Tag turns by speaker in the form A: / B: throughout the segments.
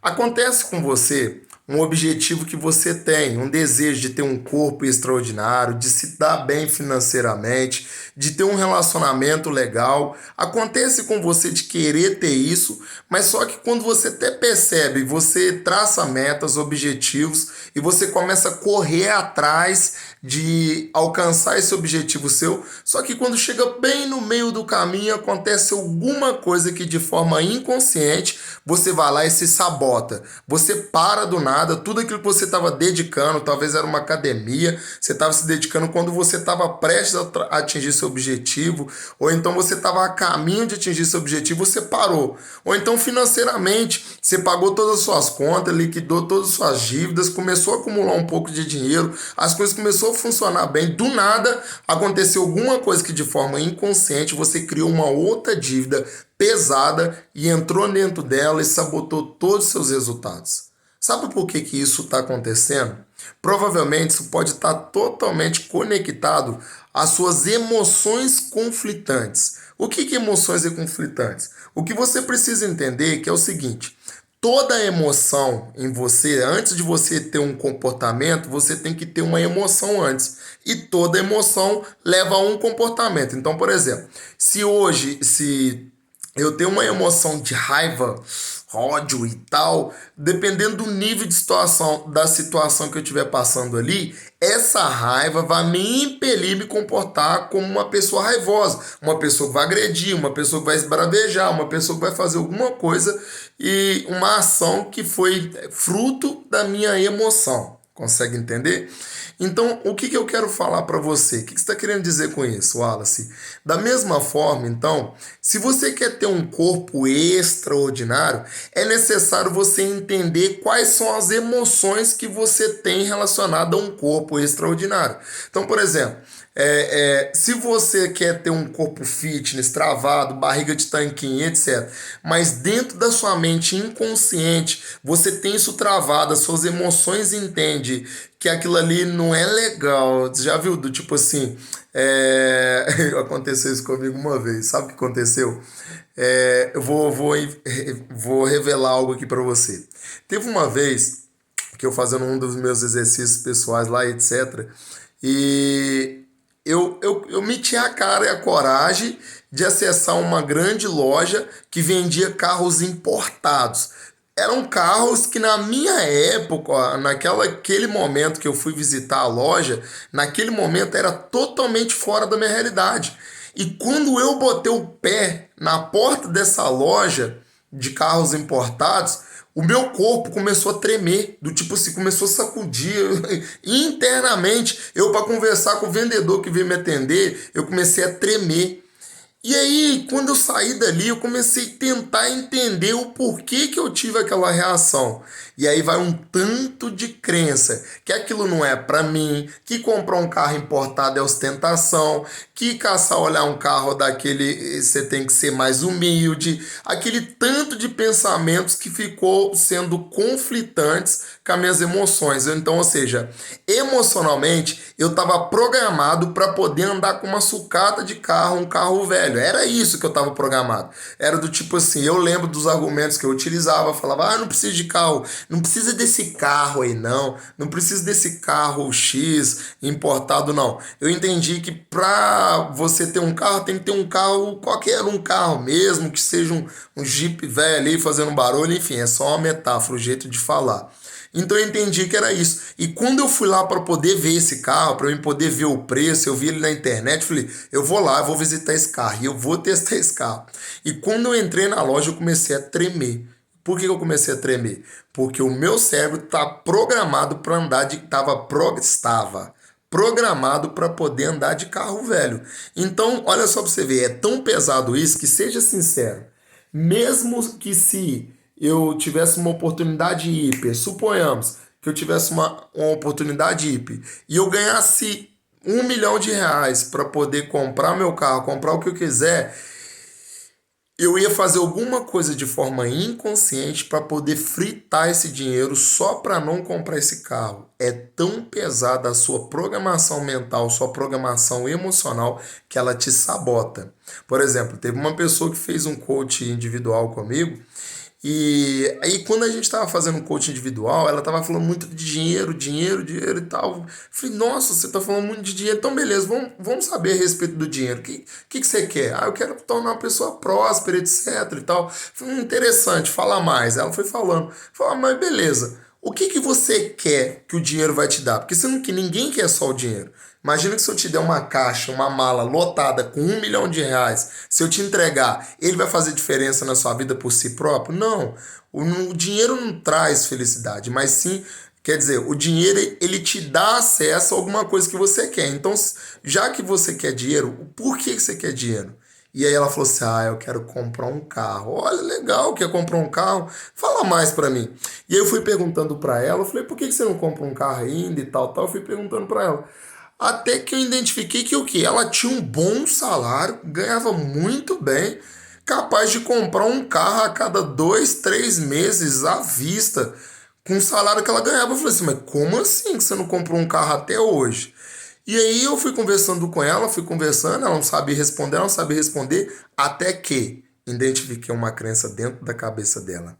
A: Acontece com você um objetivo que você tem, um desejo de ter um corpo extraordinário, de se dar bem financeiramente, de ter um relacionamento legal. Acontece com você de querer ter isso, mas só que quando você até percebe, você traça metas, objetivos e você começa a correr atrás de alcançar esse objetivo seu, só que quando chega bem no meio do caminho acontece alguma coisa que de forma inconsciente você vai lá e se sabota. Você para do nada, tudo aquilo que você estava dedicando, talvez era uma academia, você estava se dedicando quando você estava prestes a atingir seu objetivo, ou então você estava a caminho de atingir seu objetivo, você parou. Ou então financeiramente, você pagou todas as suas contas, liquidou todas as suas dívidas, começou a acumular um pouco de dinheiro, as coisas começaram a funcionar bem, do nada aconteceu alguma coisa que de forma inconsciente você criou uma outra dívida pesada e entrou dentro dela e sabotou todos os seus resultados. Sabe por que isso está acontecendo? Provavelmente isso pode estar totalmente conectado às suas emoções conflitantes. O que é emoções conflitantes? O que você precisa entender é que é o seguinte: toda emoção em você, antes de você ter um comportamento, você tem que ter uma emoção antes. E toda emoção leva a um comportamento. Então, por exemplo, se eu tenho uma emoção de raiva, ódio e tal, dependendo do nível de situação, da situação que eu estiver passando ali, essa raiva vai me impelir a me comportar como uma pessoa raivosa, uma pessoa que vai agredir, uma pessoa que vai esbravejar, uma pessoa que vai fazer alguma coisa e uma ação que foi fruto da minha emoção. Consegue entender? Então, o que eu quero falar para você? O que você está querendo dizer com isso, Wallace? Da mesma forma, então, se você quer ter um corpo extraordinário, é necessário você entender quais são as emoções que você tem relacionado a um corpo extraordinário. Então, por exemplo, se você quer ter um corpo fitness, travado, barriga de tanquinho, etc., mas dentro da sua mente inconsciente você tem isso travado, as suas emoções entendem que aquilo ali não é legal. Você já viu do tipo assim, aconteceu isso comigo uma vez. Sabe o que aconteceu? Vou revelar algo aqui para você. Teve uma vez que eu fazendo um dos meus exercícios pessoais lá, etc. E eu meti a cara e a coragem de acessar uma grande loja que vendia carros importados. Eram carros que na minha época, ó, aquele momento que eu fui visitar a loja, naquele momento era totalmente fora da minha realidade. E quando eu botei o pé na porta dessa loja de carros importados, o meu corpo começou a tremer, do tipo assim, começou a sacudir internamente. Eu, para conversar com o vendedor que veio me atender, eu comecei a tremer. E aí, quando eu saí dali, eu comecei a tentar entender o porquê que eu tive aquela reação. E aí vai um tanto de crença que aquilo não é para mim, que comprar um carro importado é ostentação, que caçar olhar um carro daquele você tem que ser mais humilde, aquele tanto de pensamentos que ficou sendo conflitantes com as minhas emoções. Então, ou seja, emocionalmente eu estava programado para poder andar com uma sucata de carro, um carro velho. Era isso que eu estava programado. Era do tipo assim, eu lembro dos argumentos que eu utilizava, falava, não precisa de carro, não precisa desse carro aí não, não precisa desse carro X importado não. Eu entendi que para você ter um carro, tem que ter um carro, qualquer um carro mesmo, que seja um Jeep velho ali fazendo barulho, enfim, é só uma metáfora, o jeito de falar. Então eu entendi que era isso. E quando eu fui lá para poder ver esse carro, para eu poder ver o preço, eu vi ele na internet, falei, eu vou lá, eu vou visitar esse carro e eu vou testar esse carro. E quando eu entrei na loja, eu comecei a tremer. Por que eu comecei a tremer? Porque o meu cérebro está programado para andar estava programado para poder andar de carro velho. Então, olha só para você ver, é tão pesado isso que seja sincero. Mesmo que se eu tivesse uma oportunidade hiper, suponhamos que eu tivesse uma oportunidade hiper e eu ganhasse R$ 1 milhão para poder comprar meu carro, comprar o que eu quiser, eu ia fazer alguma coisa de forma inconsciente para poder fritar esse dinheiro só para não comprar esse carro. É tão pesada a sua programação mental, sua programação emocional, que ela te sabota. Por exemplo, teve uma pessoa que fez um coach individual comigo E aí, quando a gente estava fazendo coaching individual, ela estava falando muito de dinheiro, dinheiro, dinheiro e tal. Eu falei, nossa, você está falando muito de dinheiro, então beleza, vamos saber a respeito do dinheiro. O que você quer? Ah, eu quero tornar uma pessoa próspera, etc e tal. Eu falei, interessante, fala mais. Ela foi falando, falei, mas beleza. O que você quer que o dinheiro vai te dar? Porque você não, que ninguém quer só o dinheiro. Imagina que se eu te der uma caixa, uma mala lotada com R$ 1 milhão, se eu te entregar, ele vai fazer diferença na sua vida por si próprio? Não. O dinheiro não traz felicidade, mas sim, quer dizer, o dinheiro ele te dá acesso a alguma coisa que você quer. Então, já que você quer dinheiro, por que você quer dinheiro? E aí ela falou assim, eu quero comprar um carro. Olha, legal, quer comprar um carro? Fala mais pra mim. E aí eu fui perguntando pra ela, eu falei, por que você não compra um carro ainda e tal, tal? Eu fui perguntando pra ela. Até que eu identifiquei que o quê? Ela tinha um bom salário, ganhava muito bem, capaz de comprar um carro a cada 2, 3 meses à vista, com o salário que ela ganhava. Eu falei assim, mas como assim que você não comprou um carro até hoje? E aí eu fui conversando com ela, fui conversando, ela não sabia responder, ela não sabia responder, até que identifiquei uma crença dentro da cabeça dela.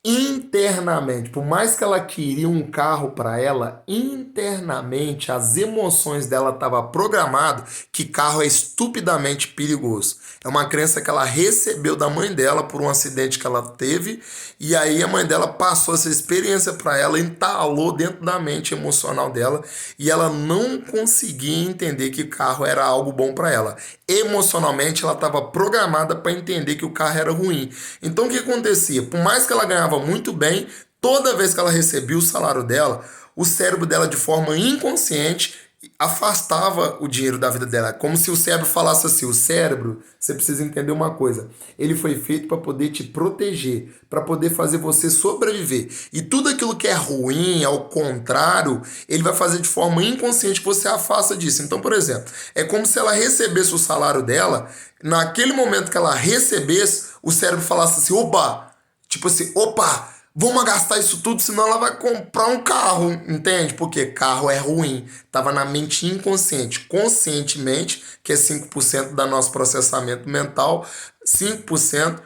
A: Internamente, por mais que ela queria um carro para ela, internamente as emoções dela estavam programadas que carro é estupidamente perigoso. É uma crença que ela recebeu da mãe dela por um acidente que ela teve, e aí a mãe dela passou essa experiência para ela, entalou dentro da mente emocional dela, e ela não conseguia entender que carro era algo bom para ela. Emocionalmente ela estava programada para entender que o carro era ruim. Então o que acontecia? Por mais que ela ganhava muito bem, toda vez que ela recebia o salário dela, o cérebro dela, de forma inconsciente, afastava o dinheiro da vida dela. Como se o cérebro falasse assim: o cérebro, você precisa entender uma coisa, ele foi feito para poder te proteger, para poder fazer você sobreviver. E tudo aquilo que é ruim, ao contrário, ele vai fazer de forma inconsciente que você afasta disso. Então, por exemplo, é como se ela recebesse o salário dela, naquele momento que ela recebesse, o cérebro falasse assim: opa! Tipo assim, opa, vamos gastar isso tudo, senão ela vai comprar um carro, entende? Porque carro é ruim. Tava na mente inconsciente. Conscientemente, que é 5% do nosso processamento mental, 5%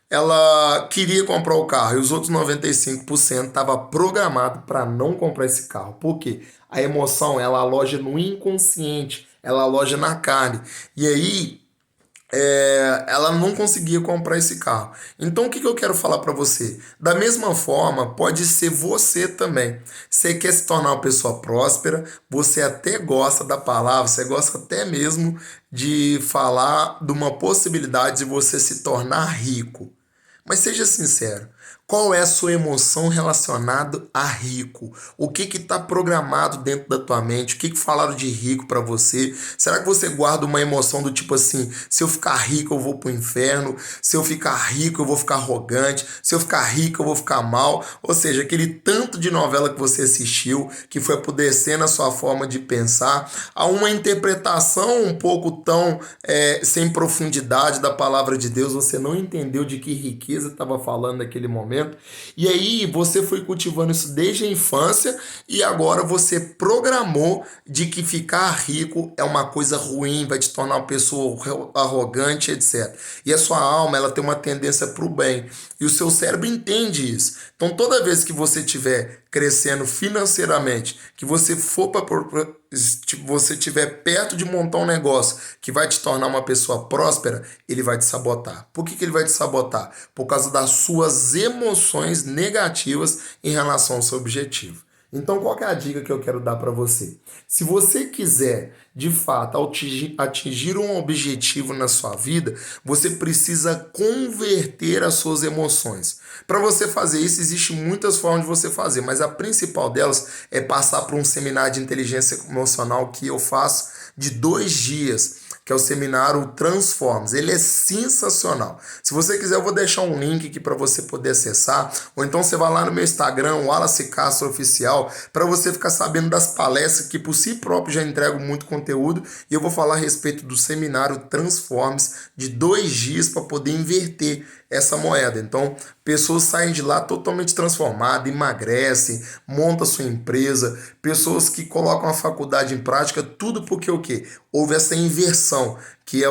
A: ela queria comprar o carro e os outros 95% estava programado para não comprar esse carro. Por quê? A emoção, ela aloja no inconsciente, ela aloja na carne. E aí ela não conseguia comprar esse carro. Então o que eu quero falar para você? Da mesma forma, pode ser você também. Você quer se tornar uma pessoa próspera, você até gosta da palavra, você gosta até mesmo de falar de uma possibilidade de você se tornar rico. Mas seja sincero, qual é a sua emoção relacionada a rico? O que está programado dentro da tua mente? O que falaram de rico para você? Será que você guarda uma emoção do tipo assim, se eu ficar rico eu vou pro inferno, se eu ficar rico eu vou ficar arrogante, se eu ficar rico eu vou ficar mal? Ou seja, aquele tanto de novela que você assistiu, que foi apodrecendo a sua forma de pensar, a uma interpretação um pouco tão sem profundidade da palavra de Deus, você não entendeu de que riqueza estava falando naquele momento. E aí você foi cultivando isso desde a infância e agora você programou de que ficar rico é uma coisa ruim, vai te tornar uma pessoa arrogante, etc. E a sua alma, ela tem uma tendência para o bem. E o seu cérebro entende isso. Então toda vez que você estiver crescendo financeiramente, que você for para você estiver perto de montar um negócio que vai te tornar uma pessoa próspera, ele vai te sabotar. Por que ele vai te sabotar? Por causa das suas emoções negativas em relação ao seu objetivo. Então, qual que é a dica que eu quero dar para você? Se você quiser, de fato, atingir um objetivo na sua vida, você precisa converter as suas emoções. Para você fazer isso, existem muitas formas de você fazer, mas a principal delas é passar por um seminário de inteligência emocional que eu faço de 2 dias, que é o seminário Transforms. Ele é sensacional. Se você quiser, eu vou deixar um link aqui para você poder acessar, ou então você vai lá no meu Instagram, Wallace Castro Oficial, para você ficar sabendo das palestras que por si próprio já entrego muito conteúdo, e eu vou falar a respeito do seminário Transforms de 2 dias para poder inverter essa moeda. Então, pessoas saem de lá totalmente transformadas, emagrecem, montam sua empresa, pessoas que colocam a faculdade em prática, tudo porque o quê? Houve essa inversão,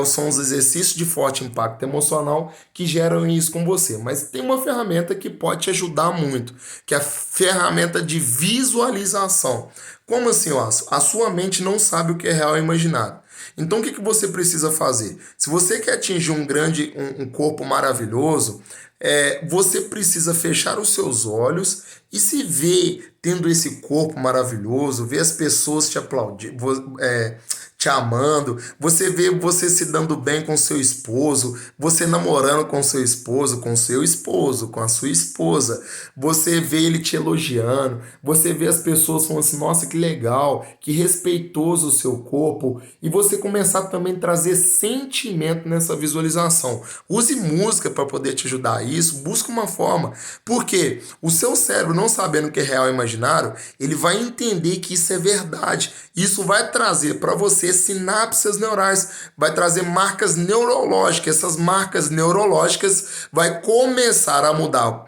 A: são os exercícios de forte impacto emocional que geram isso com você. Mas tem uma ferramenta que pode te ajudar muito, que é a ferramenta de visualização. Como assim, ó? A sua mente não sabe o que é real e imaginário. Então, o que você precisa fazer? Se você quer atingir um corpo maravilhoso, você precisa fechar os seus olhos e se ver tendo esse corpo maravilhoso, ver as pessoas te aplaudindo, te amando, você vê você se dando bem com seu esposo, você namorando com seu esposo, com a sua esposa, você vê ele te elogiando, você vê as pessoas falando assim, nossa, que legal, que respeitoso o seu corpo, e você começar também a trazer sentimento nessa visualização. Use música para poder te ajudar a isso, busca uma forma, porque o seu cérebro, não sabendo o que é real e imaginário, ele vai entender que isso é verdade. Isso vai trazer para você sinapses neurais, vai trazer marcas neurológicas. Essas marcas neurológicas vai começar a mudar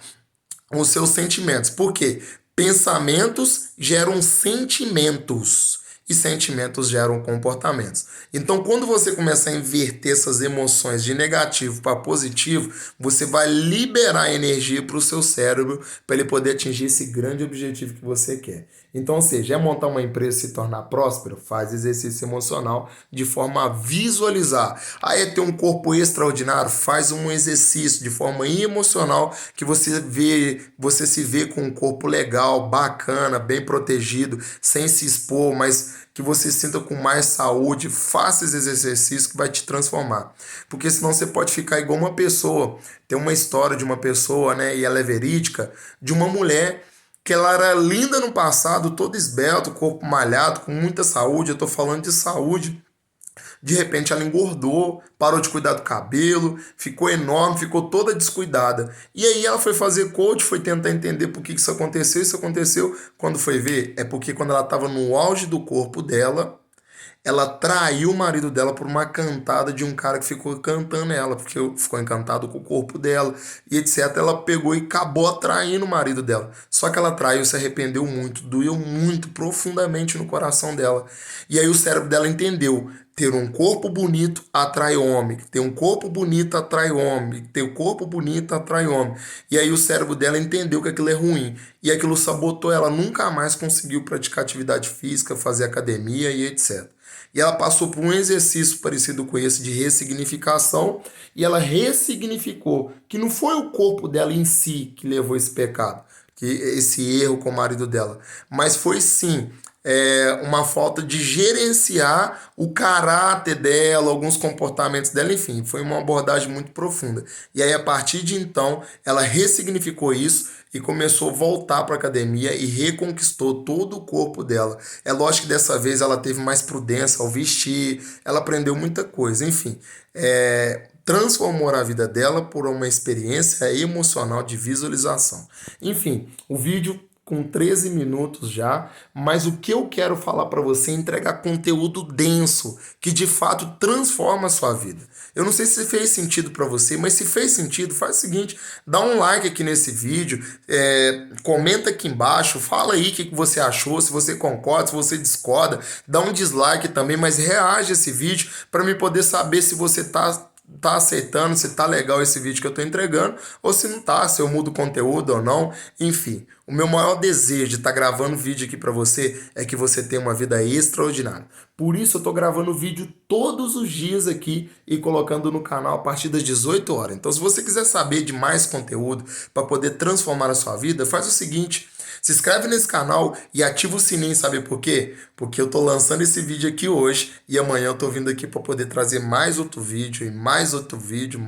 A: os seus sentimentos. Por quê? Pensamentos geram sentimentos e sentimentos geram comportamentos. Então, quando você começar a inverter essas emoções de negativo para positivo, você vai liberar energia para o seu cérebro para ele poder atingir esse grande objetivo que você quer. Então, ou seja, é montar uma empresa e se tornar próspero? Faz exercício emocional de forma a visualizar. Aí é ter um corpo extraordinário? Faz um exercício de forma emocional que você se vê com um corpo legal, bacana, bem protegido, sem se expor, mas que você sinta com mais saúde. Faça esse exercício que vai te transformar. Porque senão você pode ficar igual uma pessoa. Tem uma história de uma pessoa, né, e ela é verídica, de uma mulher que ela era linda no passado, toda esbelta, corpo malhado, com muita saúde. Eu tô falando de saúde. De repente ela engordou, parou de cuidar do cabelo, ficou enorme, ficou toda descuidada. E aí ela foi fazer coach, foi tentar entender por que isso aconteceu. Isso aconteceu quando foi ver, é porque quando ela estava no auge do corpo dela, ela traiu o marido dela por uma cantada de um cara que ficou cantando ela, porque ficou encantado com o corpo dela e etc. Ela pegou e acabou traindo o marido dela. Só que ela traiu, se arrependeu muito, doeu muito, profundamente no coração dela. E aí o cérebro dela entendeu. Ter um corpo bonito atrai homem. Ter um corpo bonito atrai homem. Ter um corpo bonito atrai homem. E aí o cérebro dela entendeu que aquilo é ruim. E aquilo sabotou ela. Nunca mais conseguiu praticar atividade física, fazer academia e etc. E ela passou por um exercício parecido com esse de ressignificação. E ela ressignificou que não foi o corpo dela em si que levou esse pecado, que esse erro com o marido dela. Mas foi sim uma falta de gerenciar o caráter dela, alguns comportamentos dela, enfim, foi uma abordagem muito profunda. E aí, a partir de então, ela ressignificou isso e começou a voltar para a academia e reconquistou todo o corpo dela. É lógico que dessa vez ela teve mais prudência ao vestir, ela aprendeu muita coisa, enfim. Transformou a vida dela por uma experiência emocional de visualização. Enfim, o vídeo com 13 minutos já, mas o que eu quero falar para você é entregar conteúdo denso, que de fato transforma a sua vida. Eu não sei se fez sentido para você, mas se fez sentido, faz o seguinte, dá um like aqui nesse vídeo, comenta aqui embaixo, fala aí o que você achou, se você concorda, se você discorda, dá um dislike também, mas reage a esse vídeo para me poder saber se você tá aceitando, se tá legal esse vídeo que eu tô entregando, ou se não tá, se eu mudo o conteúdo ou não, enfim. O meu maior desejo de estar gravando vídeo aqui para você é que você tenha uma vida extraordinária. Por isso eu tô gravando vídeo todos os dias aqui e colocando no canal a partir das 18 horas. Então, se você quiser saber de mais conteúdo para poder transformar a sua vida, faz o seguinte: se inscreve nesse canal e ativa o sininho, sabe por quê? Porque eu tô lançando esse vídeo aqui hoje e amanhã eu tô vindo aqui para poder trazer mais outro vídeo e mais outro vídeo,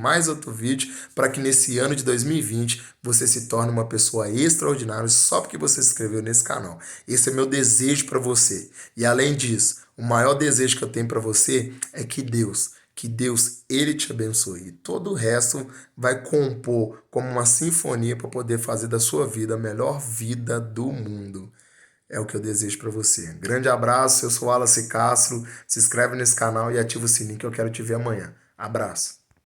A: para que nesse ano de 2020 você se torne uma pessoa extraordinária só porque você se inscreveu nesse canal. Esse é meu desejo para você. E além disso, o maior desejo que eu tenho para você é que Deus, ele te abençoe. E todo o resto vai compor como uma sinfonia para poder fazer da sua vida a melhor vida do mundo. É o que eu desejo para você. Grande abraço, eu sou Wallace Castro. Se inscreve nesse canal e ativa o sininho que eu quero te ver amanhã. Abraço.